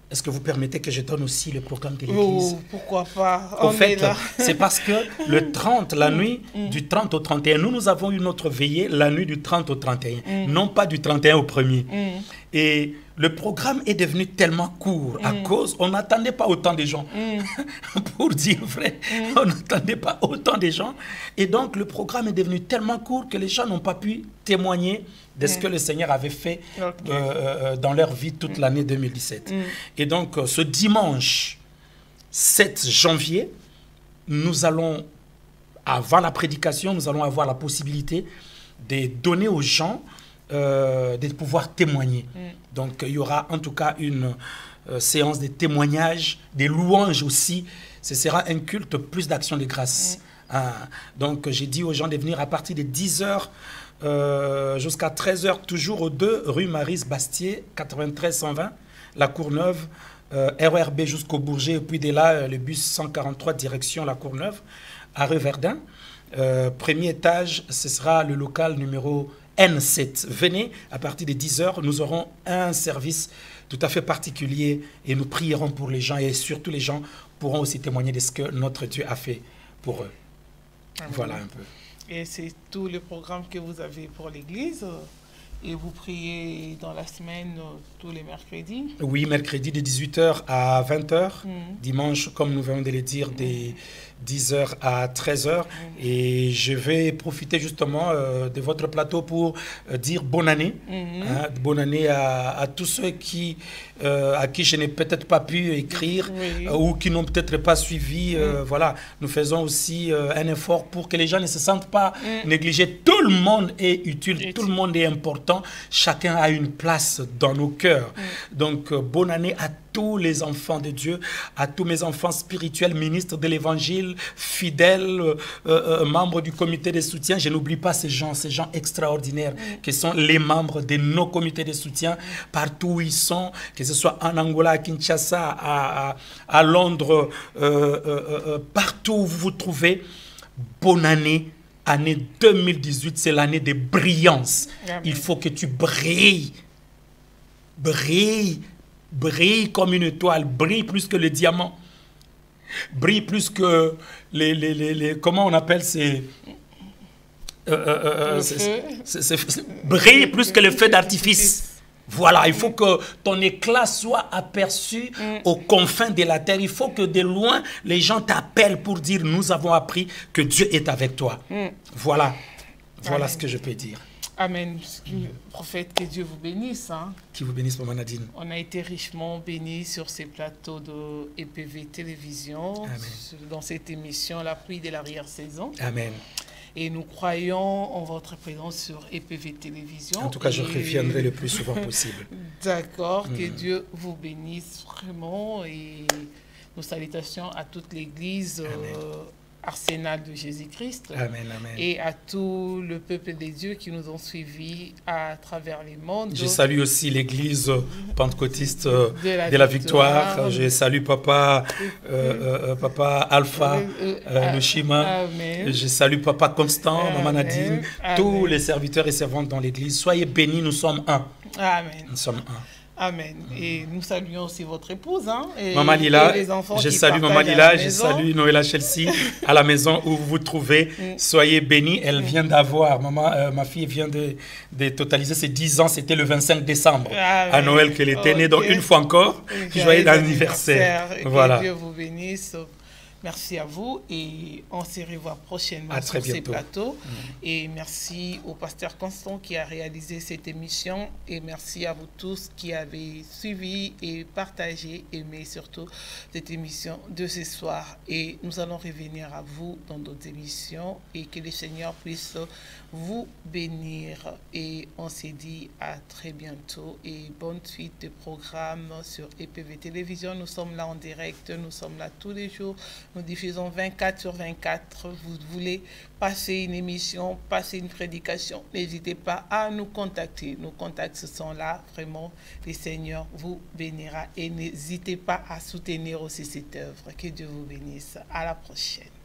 Est-ce que vous permettez que je donne aussi le programme de l'Église? Oh, pourquoi pas? Au fait, c'est parce que le 30, la nuit du 30 au 31, nous avons eu notre veillée la nuit du 30 au 31, non pas du 31 au 1er. Et le programme est devenu tellement court à cause, on n'attendait pas autant de gens. Pour dire vrai, on n'attendait pas autant de gens. Et donc, le programme est devenu tellement court que les gens n'ont pas pu témoigner de ce que le Seigneur avait fait dans leur vie toute l'année 2017. Et donc, ce dimanche 7 janvier, nous allons, avant la prédication, nous allons avoir la possibilité de donner aux gens de pouvoir témoigner. Donc, il y aura en tout cas une séance de témoignages, des louanges aussi. Ce sera un culte plus d'action de grâce. Donc, j'ai dit aux gens de venir à partir de 10h jusqu'à 13h, toujours aux 2 rue Maryse-Bastier, 93 120, la Courneuve, RERB jusqu'au Bourget, et puis de là, le bus 143 direction la Courneuve, à Reverdun. Premier étage, ce sera le local numéro N7. Venez, à partir de 10h, nous aurons un service tout à fait particulier et nous prierons pour les gens et surtout les gens pourront aussi témoigner de ce que notre Dieu a fait pour eux. Voilà un peu. Et c'est tout le programme que vous avez pour l'Église. Et vous priez dans la semaine tous les mercredis? Oui, mercredi de 18h à 20h. Dimanche, comme nous venons de le dire, de 10h à 13h. Et je vais profiter justement de votre plateau pour dire bonne année. Bonne année à tous ceux à qui je n'ai peut-être pas pu écrire ou qui n'ont peut-être pas suivi. Voilà, nous faisons aussi un effort pour que les gens ne se sentent pas négligés. Tout le monde est utile, tout le monde est important. Chacun a une place dans nos cœurs. Donc, bonne année à tous les enfants de Dieu, à tous mes enfants spirituels, ministres de l'Évangile, fidèles, membres du comité de soutien. Je n'oublie pas ces gens extraordinaires qui sont les membres de nos comités de soutien partout où ils sont, que ce soit en Angola, à Kinshasa, à Londres, partout où vous vous trouvez. Bonne année. Année 2018, c'est l'année de brillance. Amen. Il faut que tu brilles. Brille comme une étoile. Brille plus que le diamant. Brille plus que comment on appelle ces... brille plus que le feu d'artifice. Voilà, il faut que ton éclat soit aperçu aux confins de la terre. Il faut que de loin, les gens t'appellent pour dire, nous avons appris que Dieu est avec toi. Voilà ce que je peux dire. Amen. Prophète, que Dieu vous bénisse. Hein. Qui vous bénisse, Maman Nadine. On a été richement bénis sur ces plateaux de EPV Télévision, dans cette émission, la pluie de l'arrière-saison. Amen. Et nous croyons en votre présence sur EPV Télévision. En tout cas, je reviendrai le plus souvent possible. D'accord, que Dieu vous bénisse vraiment. Et nos salutations à toute l'Église Arsenal de Jésus-Christ. Amen, amen. Et à tout le peuple des dieux qui nous ont suivis à travers les mondes. Je salue aussi l'Église pentecôtiste de la Victoire. Je salue Papa Alpha Lushima. Je salue Papa Constant, Maman Nadine, tous les serviteurs et servantes dans l'Église. Soyez bénis, nous sommes un. Amen. Nous sommes un. Amen. Et nous saluons aussi votre épouse. Hein, et Maman Lila, les enfants je salue Maman Lila, je salue Noëlla Chelsea à la maison où vous vous trouvez. Soyez bénis. Elle vient d'avoir, ma fille vient de totaliser ses 10 ans. C'était le 25 décembre à Noël qu'elle était née. Donc une fois encore, joyeux anniversaire. Voilà. Que Dieu vous bénisse. Merci à vous et on se revoit prochainement sur ces plateaux. Et merci au pasteur Constant qui a réalisé cette émission et merci à vous tous qui avez suivi et partagé, aimé surtout cette émission de ce soir. Et nous allons revenir à vous dans d'autres émissions et que le Seigneur puisse vous bénir. Et on s'est dit à très bientôt et bonne suite de programmes sur EPV Télévision. Nous sommes là en direct, nous sommes là tous les jours. Nous diffusons 24/24. Vous voulez passer une émission, passer une prédication, n'hésitez pas à nous contacter. Nos contacts sont là. Vraiment, le Seigneur vous bénira. Et n'hésitez pas à soutenir aussi cette œuvre. Que Dieu vous bénisse. À la prochaine.